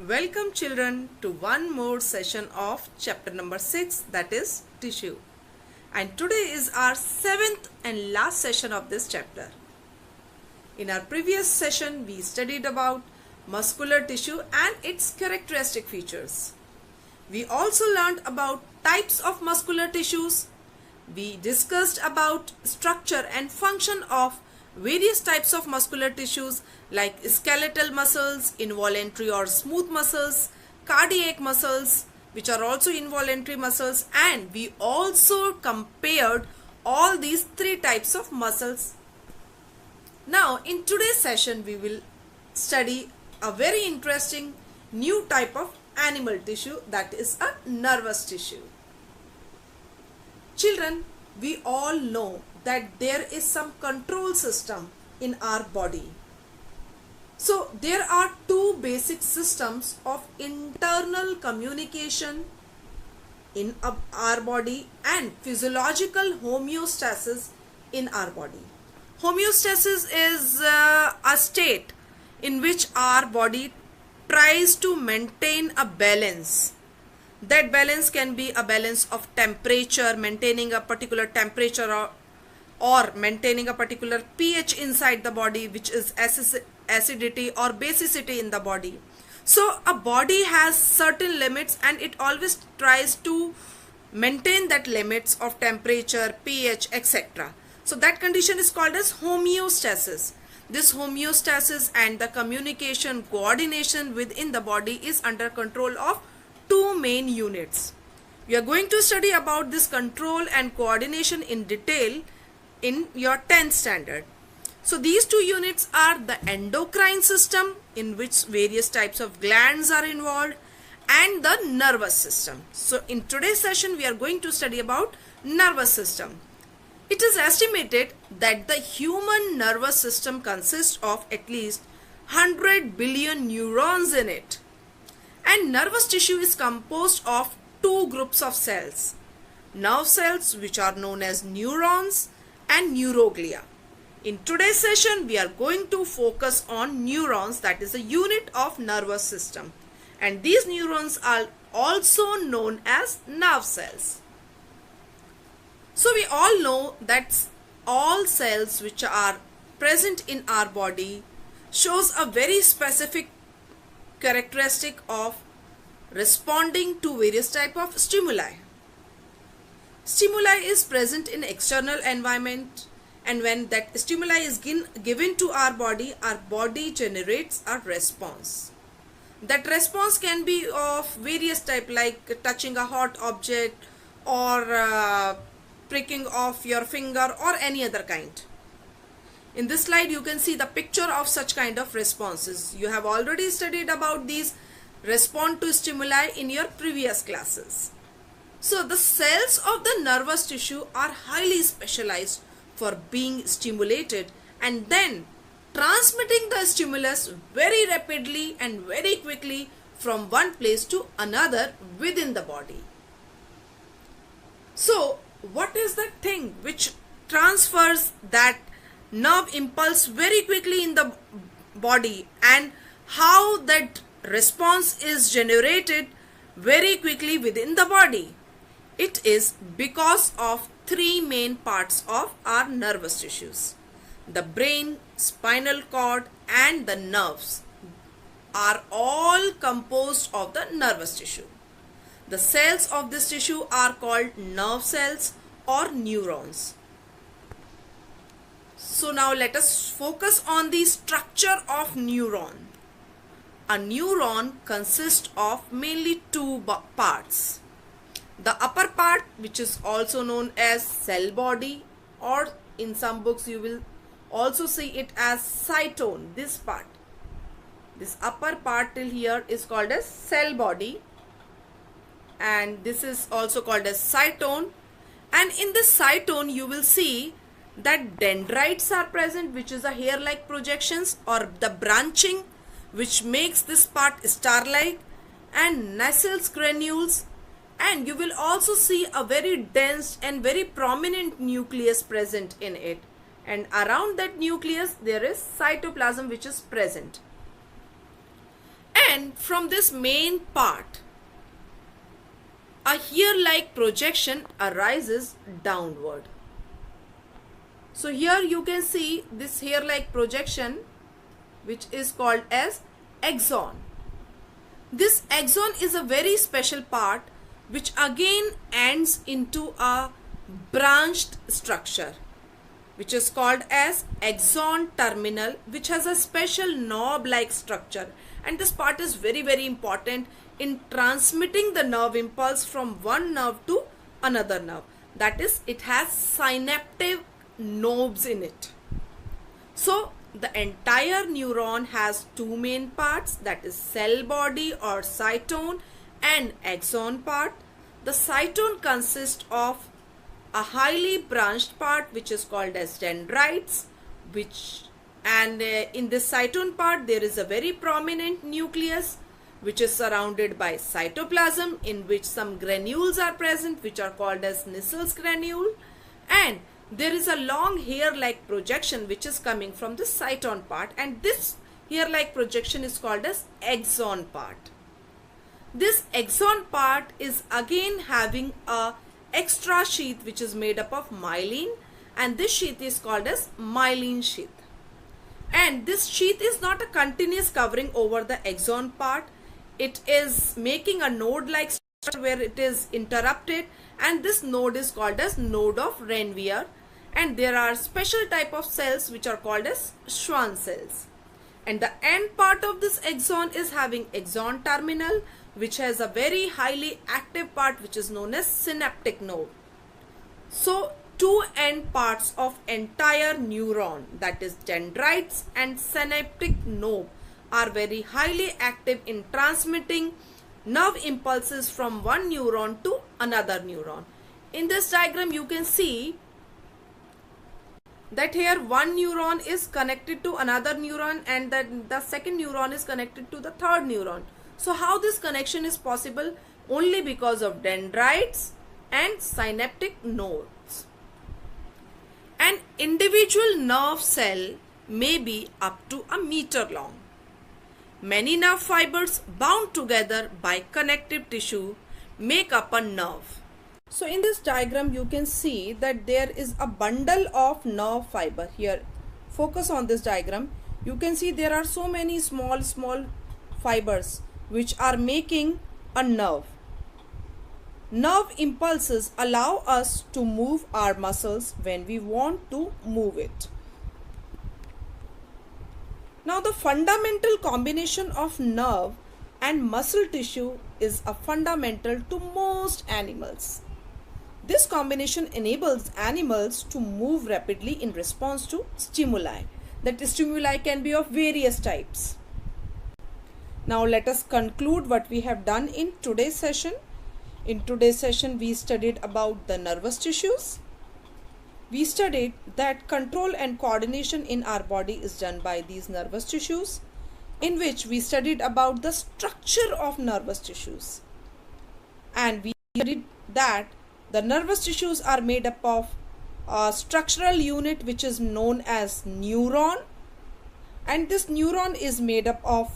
Welcome children to one more session of chapter number 6, that is tissue. And today is our 7th and last session of this chapter. In our previous session we studied about muscular tissue and its characteristic features. We also learned about types of muscular tissues. We discussed about structure and function of various types of muscular tissues like skeletal muscles, involuntary or smooth muscles, cardiac muscles, which are also involuntary muscles, and we also compared all these three types of muscles. Now in today's session we will study a very interesting new type of animal tissue, that is a nervous tissue. Children, we all know that there is some control system in our body. So there are two basic systems of internal communication in our body and physiological homeostasis in our body. Homeostasis is a state in which our body tries to maintain a balance. That balance can be a balance of temperature, maintaining a particular temperature, or maintaining a particular pH inside the body, which is acidity or basicity in the body. So a body has certain limits and it always tries to maintain that limits of temperature, pH, etc. So that condition is called as homeostasis. This homeostasis and the communication coordination within the body is under control of two main units. We are going to study about this control and coordination in detail in your 10th standard. So these two units are the endocrine system, in which various types of glands are involved, and the nervous system. So in today's session we are going to study about nervous system. It is estimated that the human nervous system consists of at least 100 billion neurons in it. And nervous tissue is composed of two groups of cells. Nerve cells, which are known as neurons, and neuroglia. In today's session we are going to focus on neurons, that is a unit of nervous system. And these neurons are also known as nerve cells. So we all know that all cells which are present in our body shows a very specific characteristic of responding to various type of stimuli. Stimuli is present in external environment, and when that stimuli is given to our body generates a response. That response can be of various type, like touching a hot object or pricking of your finger or any other kind. In this slide you can see the picture of such kind of responses. You have already studied about these response to stimuli in your previous classes. So the cells of the nervous tissue are highly specialized for being stimulated and then transmitting the stimulus very rapidly and very quickly from one place to another within the body. So what is the thing which transfers that nerve impulse very quickly in the body, and how that response is generated very quickly within the body? It is because of three main parts of our nervous tissues. The brain, spinal cord, and the nerves are all composed of the nervous tissue. The cells of this tissue are called nerve cells or neurons. So now let us focus on the structure of neuron. A neuron consists of mainly two parts. The upper part, which is also known as cell body, or in some books you will also see it as cytone. This part, this upper part till here is called as cell body, and this is also called as cytone. And in the cytone you will see that dendrites are present, which is a hair-like projections or the branching which makes this part star-like, and Nissl granules. And you will also see a very dense and very prominent nucleus present in it, and around that nucleus there is cytoplasm which is present. And from this main part, a hair-like projection arises downward. So here you can see this hair-like projection, which is called as axon. This axon is a very special part which again ends into a branched structure, which is called as axon terminal, which has a special knob-like structure, and this part is very important in transmitting the nerve impulse from one nerve to another nerve. That is, it has synaptic knobs in it. So the entire neuron has two main parts, that is cell body or cytone and axon part. The cytone consists of a highly branched part which is called as dendrites, in this cytone part there is a very prominent nucleus which is surrounded by cytoplasm, in which some granules are present which are called as Nissel's granule, and there is a long hair-like projection which is coming from the cytone part, and this hair-like projection is called as axon part. This axon part is again having a extra sheath which is made up of myelin, and this sheath is called as myelin sheath. And this sheath is not a continuous covering over the axon part. It is making a node-like structure where it is interrupted, and this node is called as node of Ranvier, and there are special type of cells which are called as Schwann cells. And the end part of this axon is having axon terminal, which has a very highly active part which is known as synaptic node. So two end parts of entire neuron, that is dendrites and synaptic knob, are very highly active in transmitting nerve impulses from one neuron to another neuron. In this diagram you can see that here one neuron is connected to another neuron, and that the second neuron is connected to the third neuron. So how this connection is possible? Only because of dendrites and synaptic nodes. An individual nerve cell may be up to a meter long. Many nerve fibers bound together by connective tissue make up a nerve. So in this diagram you can see that there is a bundle of nerve fiber here. Focus on this diagram. You can see there are so many small fibers which are making a nerve. Nerve impulses allow us to move our muscles when we want to move it. Now the fundamental combination of nerve and muscle tissue is a fundamental to most animals. This combination enables animals to move rapidly in response to stimuli. That stimuli can be of various types. Now let us conclude what we have done in today's session. In today's session we studied about the nervous tissues. We studied that control and coordination in our body is done by these nervous tissues, in which we studied about the structure of nervous tissues. And we studied that the nervous tissues are made up of a structural unit which is known as neuron, and this neuron is made up of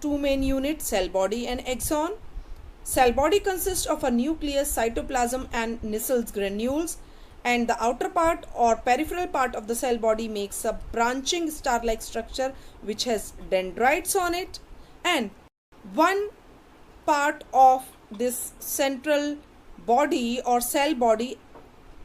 two main units, cell body and axon. Cell body consists of a nucleus, cytoplasm and Nissel's granules, and the outer part or peripheral part of the cell body makes a branching star-like structure which has dendrites on it, and one part of this central body or cell body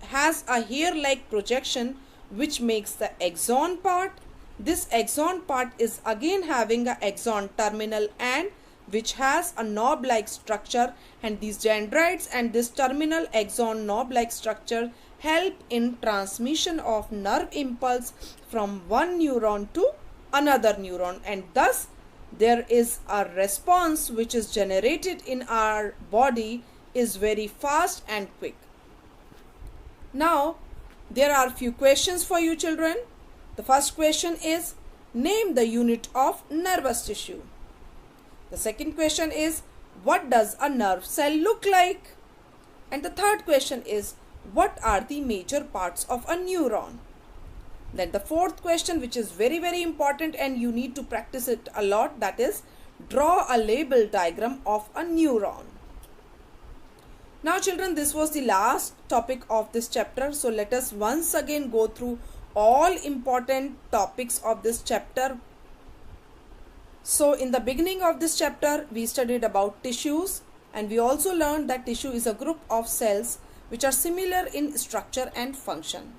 has a hair-like projection which makes the axon part. This axon part is again having a axon terminal and which has a knob-like structure, and these dendrites and this terminal axon knob-like structure help in transmission of nerve impulse from one neuron to another neuron, and thus there is a response which is generated in our body is very fast and quick. Now there are few questions for you children. The first question is, name the unit of nervous tissue. The second question is, what does a nerve cell look like? And the third question is, what are the major parts of a neuron? Then the fourth question, which is very important and you need to practice it a lot, that is, Draw a label diagram of a neuron. Now children, this was the last topic of this chapter. So let us once again go through all important topics of this chapter. So in the beginning of this chapter, we studied about tissues, and we also learned that tissue is a group of cells which are similar in structure and function.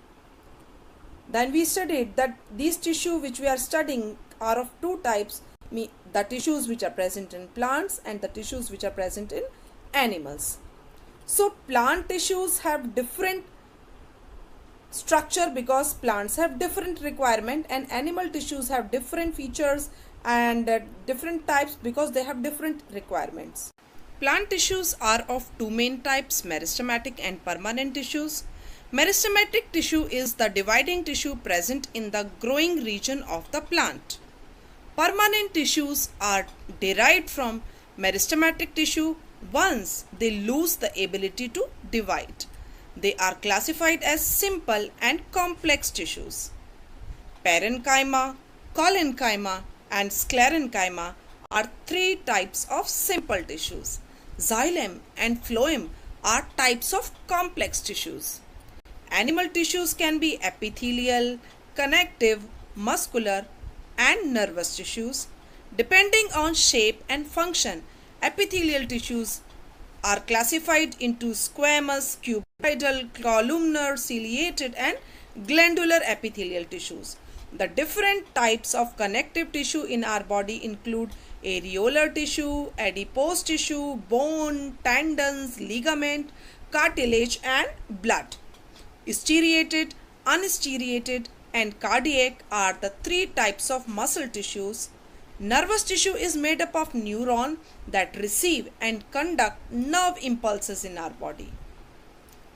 Then we studied that these tissue which we are studying are of two types, the tissues which are present in plants and the tissues which are present in animals. So plant tissues have different structure because plants have different requirement, and animal tissues have different features and different types because they have different requirements. Plant tissues are of two main types, meristematic and permanent tissues. Meristematic tissue is the dividing tissue present in the growing region of the plant. Permanent tissues are derived from meristematic tissue once they lose the ability to divide. They are classified as simple and complex tissues. Parenchyma, collenchyma, and sclerenchyma are three types of simple tissues. Xylem and phloem are types of complex tissues. Animal tissues can be epithelial, connective, muscular, and nervous tissues. Depending on shape and function, epithelial tissues are classified into squamous, cuboidal, columnar, ciliated, and glandular epithelial tissues. The different types of connective tissue in our body include areolar tissue, adipose tissue, bone, tendons, ligament, cartilage, and blood. Striated, unstriated, and cardiac are the three types of muscle tissues. Nervous tissue is made up of neurons that receive and conduct nerve impulses in our body.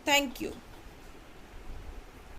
Thank you.